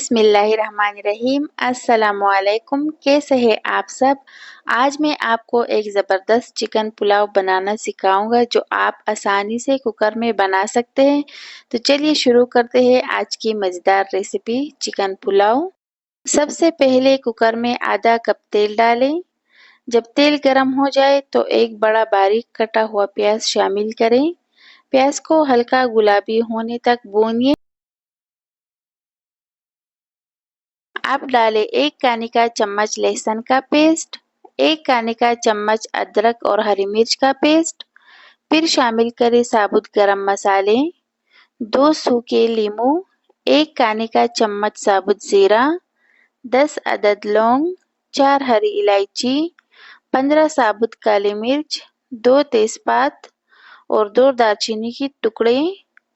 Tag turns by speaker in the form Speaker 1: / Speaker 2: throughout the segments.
Speaker 1: बिस्मिल्लाहिर्रहमानिर्रहीम। अस्सलामुअलैकुम। कैसे हैं आप सब? आज मैं आपको एक ज़बरदस्त चिकन पुलाव बनाना सिखाऊंगा जो आप आसानी से कुकर में बना सकते हैं। तो चलिए शुरू करते हैं आज की मज़ेदार रेसिपी चिकन पुलाव। सबसे पहले कुकर में आधा कप तेल डालें। जब तेल गर्म हो जाए तो एक बड़ा बारीक कटा हुआ प्याज शामिल करें। प्याज को हल्का गुलाबी होने तक भूनिए। अब डालें एक खाने का चम्मच लहसुन का पेस्ट, एक खाने का चम्मच अदरक और हरी मिर्च का पेस्ट। फिर शामिल करें साबुत गरम मसाले, 2 सूखे लीमू, एक खाने का चम्मच साबुत जीरा, 10 अदद लौंग, 4 हरी इलायची, 15 साबुत काली मिर्च, 2 तेजपात और 2 दालचीनी के टुकड़े।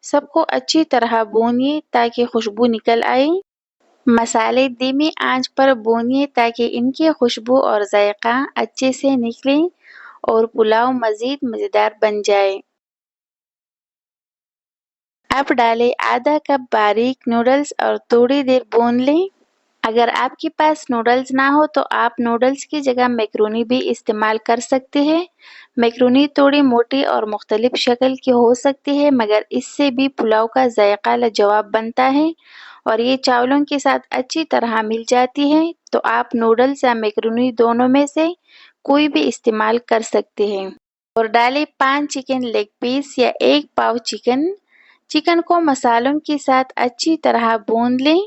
Speaker 1: सबको अच्छी तरह भूनिए ताकि खुशबू निकल आए। मसाले धीमी आंच पर भूनिए ताकि इनकी खुशबू और जायका अच्छे से निकले और पुलाव मज़ीद मज़ेदार बन जाए। अब डालें आधा कप बारीक नूडल्स और थोड़ी देर भून लें। अगर आपके पास नूडल्स ना हो तो आप नूडल्स की जगह मैक्रोनी भी इस्तेमाल कर सकते हैं। मैक्रोनी थोड़ी मोटी और मुख्तलिफ शक्ल की हो सकती है, मगर इससे भी पुलाव का जायका लाजवाब बनता है और ये चावलों के साथ अच्छी तरह मिल जाती है। तो आप नूडल्स या मैक्रोनी दोनों में से कोई भी इस्तेमाल कर सकते हैं। और डालें 5 चिकन लेग पीस या 1 पाव चिकन। चिकन को मसालों के साथ अच्छी तरह भून लें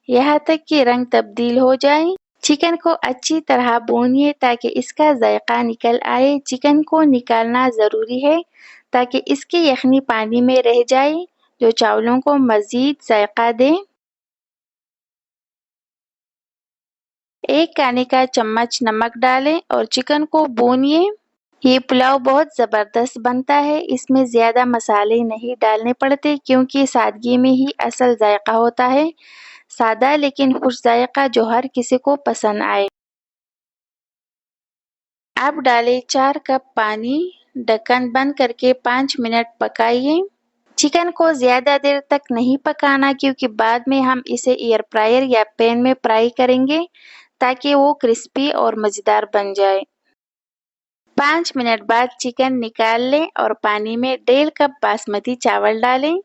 Speaker 1: यहाँ तक कि रंग तब्दील हो जाए। चिकन को अच्छी तरह भूनिए ताकि इसका जायका निकल आए। चिकन को निकालना ज़रूरी है ताकि इसके यखनी पानी में रह जाए जो चावलों को मज़ीद जायका दे। 1 खाने का चम्मच नमक डालें और चिकन को भूनिए। ये पुलाव बहुत ज़बरदस्त बनता है। इसमें ज़्यादा मसाले नहीं डालने पड़ते क्योंकि सादगी में ही असल जायका होता है। सादा लेकिन खुश जायका जो हर किसी को पसंद आए। अब डालें 4 कप पानी। ढक्कन बंद करके 5 मिनट पकाइए। चिकन को ज़्यादा देर तक नहीं पकाना क्योंकि बाद में हम इसे एयर फ्रायर या पैन में फ्राई करेंगे ताकि वो क्रिस्पी और मज़ेदार बन जाए। 5 मिनट बाद चिकन निकाल लें और पानी में 1.5 कप बासमती चावल डालें।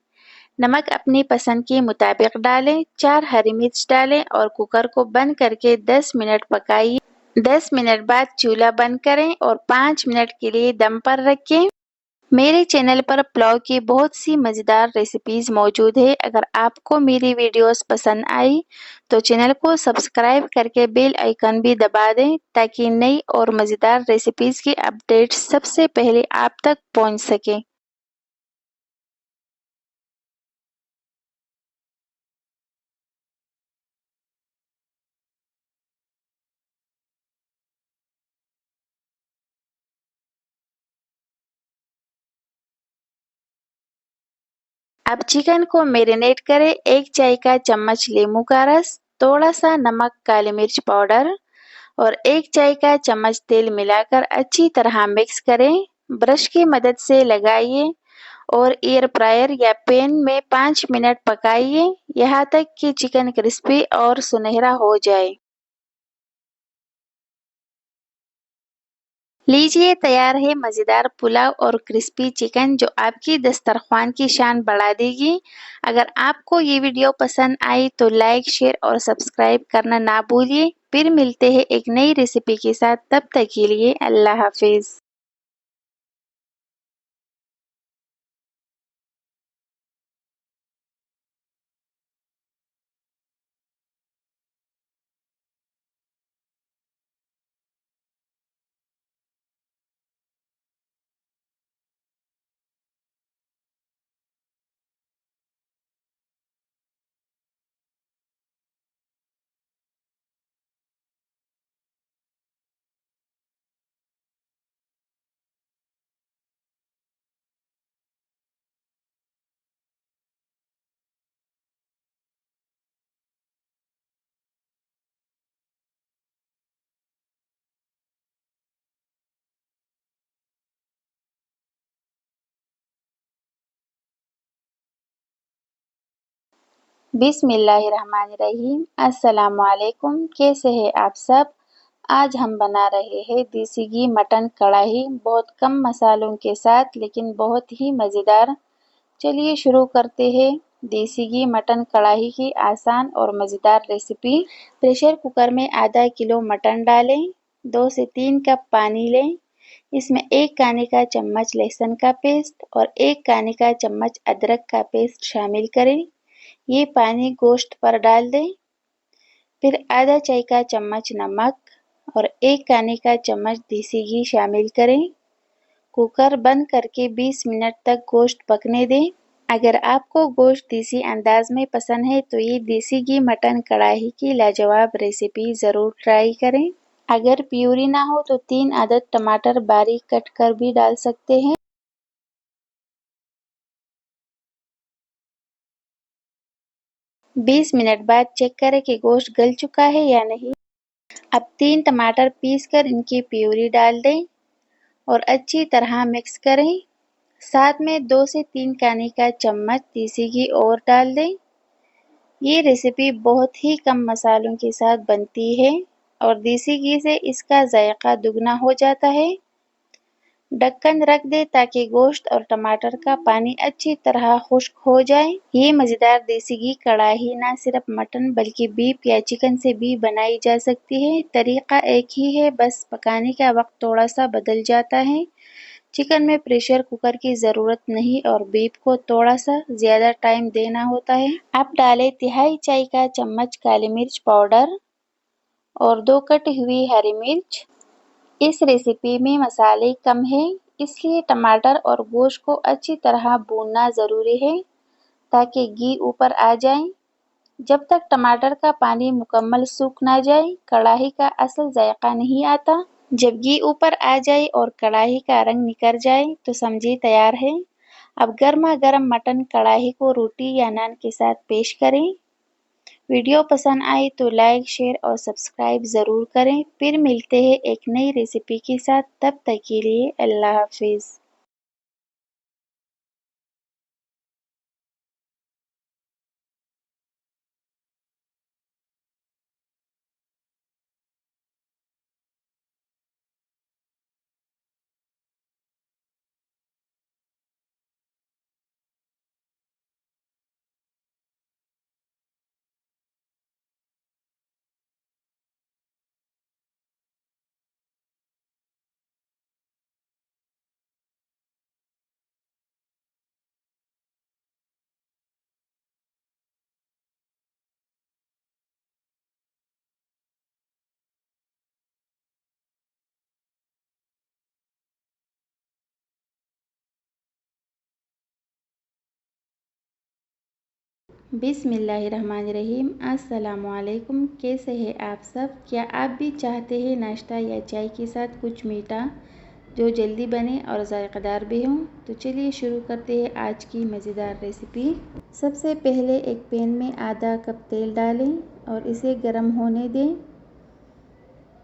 Speaker 1: नमक अपनी पसंद के मुताबिक डालें। 4 हरी मिर्च डालें और कुकर को बंद करके 10 मिनट पकाइए। 10 मिनट बाद चूल्हा बंद करें और 5 मिनट के लिए दम पर रखें। मेरे चैनल पर पुलाव की बहुत सी मज़ेदार रेसिपीज़ मौजूद है। अगर आपको मेरी वीडियोस पसंद आई तो चैनल को सब्सक्राइब करके बेल आइकन भी दबा दें ताकि नई और मज़ेदार रेसिपीज़ की अपडेट्स सबसे पहले आप तक पहुंच सकें। अब चिकन को मैरिनेट करें। 1 चाय का चम्मच नींबू का रस, थोड़ा सा नमक, काली मिर्च पाउडर और 1 चाय का चम्मच तेल मिलाकर अच्छी तरह मिक्स करें। ब्रश की मदद से लगाइए और एयर फ्रायर या पैन में 5 मिनट पकाइए यहाँ तक कि चिकन क्रिस्पी और सुनहरा हो जाए। लीजिए तैयार है मज़ेदार पुलाव और क्रिस्पी चिकन जो आपकी दस्तरख्वान की शान बढ़ा देगी। अगर आपको ये वीडियो पसंद आई तो लाइक, शेयर और सब्सक्राइब करना ना भूलिए। फिर मिलते हैं एक नई रेसिपी के साथ। तब तक के लिए अल्लाह हाफिज़। बिस्मिल्लाहिर्रहमानिर्रहीम। अस्सलाम वालेकुम। कैसे हैं आप सब? आज हम बना रहे हैं देसी घी मटन कढ़ाई, बहुत कम मसालों के साथ लेकिन बहुत ही मज़ेदार। चलिए शुरू करते हैं देसी घी मटन कढ़ाई की आसान और मज़ेदार रेसिपी। प्रेशर कुकर में आधा किलो मटन डालें, 2 से 3 कप पानी लें, इसमें 1 खाने का चम्मच लहसुन का पेस्ट और 1 खाने का चम्मच अदरक का पेस्ट शामिल करें। ये पानी गोश्त पर डाल दें, फिर आधा चाय का चम्मच नमक और 1 खाने का चम्मच देसी घी शामिल करें। कुकर बंद करके 20 मिनट तक गोश्त पकने दें। अगर आपको गोश्त देसी अंदाज में पसंद है तो ये देसी घी मटन कढ़ाई की लाजवाब रेसिपी ज़रूर ट्राई करें। अगर प्यूरी ना हो तो 3 अदद टमाटर बारीक कट कर भी डाल सकते हैं। 20 मिनट बाद चेक करें कि गोश्त गल चुका है या नहीं। अब 3 टमाटर पीस कर इनकी प्यूरी डाल दें और अच्छी तरह मिक्स करें। साथ में 2 से 3 खाने का चम्मच देसी घी और डाल दें। ये रेसिपी बहुत ही कम मसालों के साथ बनती है और देसी घी से इसका जायका दुगना हो जाता है। ढक्कन रख दें ताकि गोश्त और टमाटर का पानी अच्छी तरह खुश्क हो जाए। ये मज़ेदार देसी घी कढ़ाई ना सिर्फ मटन बल्कि बीफ या चिकन से भी बनाई जा सकती है। तरीका एक ही है, बस पकाने का वक्त थोड़ा सा बदल जाता है। चिकन में प्रेशर कुकर की ज़रूरत नहीं और बीफ को थोड़ा सा ज़्यादा टाइम देना होता है। अब डालें तिहाई चाय का चम्मच काली मिर्च पाउडर और 2 कटी हुई हरी मिर्च। इस रेसिपी में मसाले कम हैं, इसलिए टमाटर और गोश्त को अच्छी तरह भूनना ज़रूरी है ताकि घी ऊपर आ जाए। जब तक टमाटर का पानी मुकम्मल सूख ना जाए, कढ़ाई का असल जायका नहीं आता। जब घी ऊपर आ जाए और कढ़ाई का रंग निकल जाए तो समझिए तैयार है। अब गर्मा गर्म मटन कढ़ाई को रोटी या नान के साथ पेश करें। वीडियो पसंद आए तो लाइक, शेयर और सब्सक्राइब ज़रूर करें। फिर मिलते हैं एक नई रेसिपी के साथ, तब तक के लिए अल्लाह हाफिज़। बिस्मिल्लाहिर्रहमानिर्रहीम। अस्सलाम वालेकुम। कैसे हैं आप सब? क्या आप भी चाहते हैं नाश्ता या चाय के साथ कुछ मीठा जो जल्दी बने और ज़ायक़ेदार भी हो? तो चलिए शुरू करते हैं आज की मज़ेदार रेसिपी। सबसे पहले एक पैन में आधा कप तेल डालें और इसे गर्म होने दें।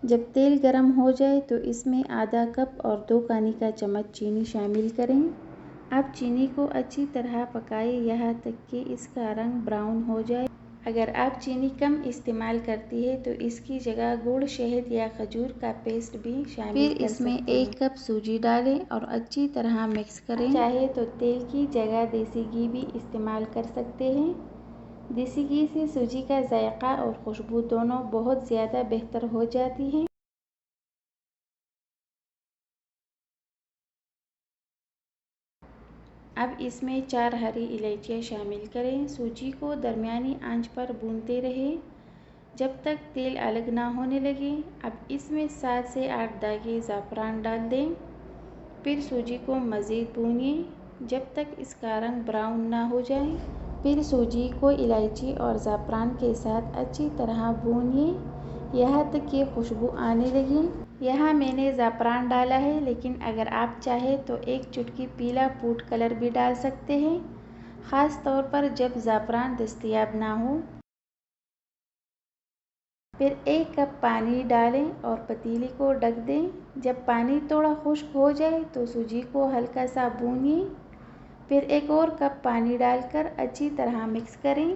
Speaker 1: जब तेल गर्म हो जाए तो इसमें आधा कप और 2 खाने का चम्मच चीनी शामिल करें। अब चीनी को अच्छी तरह पकाएं यहाँ तक कि इसका रंग ब्राउन हो जाए। अगर आप चीनी कम इस्तेमाल करती है तो इसकी जगह गुड़, शहद या खजूर का पेस्ट भी शामिल कर सकते हैं। फिर इसमें 1 कप सूजी डालें और अच्छी तरह मिक्स करें। चाहे तो तेल की जगह देसी घी भी इस्तेमाल कर सकते हैं। देसी घी से सूजी का जायका और खुशबू दोनों बहुत ज़्यादा बेहतर हो जाती है। अब इसमें 4 हरी इलायचियाँ शामिल करें। सूजी को दरमियानी आंच पर भूनते रहें जब तक तेल अलग ना होने लगे। अब इसमें 7 से 8 दागे ज़ाफ़रान डाल दें। फिर सूजी को मज़ीद भूनिए जब तक इसका रंग ब्राउन ना हो जाए। फिर सूजी को इलायची और ज़ाफ़रान के साथ अच्छी तरह भूनिए यहाँ तक कि खुशबू आने लगे। यहाँ मैंने ज़ाफ़रान डाला है, लेकिन अगर आप चाहें तो 1 चुटकी पीला फूड कलर भी डाल सकते हैं, ख़ास तौर पर जब ज़ाफ़रान दस्तयाब ना हो। फिर 1 कप पानी डालें और पतीली को ढक दें। जब पानी थोड़ा खुश्क हो जाए तो सूजी को हल्का सा भूनिए। फिर 1 और कप पानी डालकर अच्छी तरह मिक्स करें।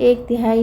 Speaker 1: 1/2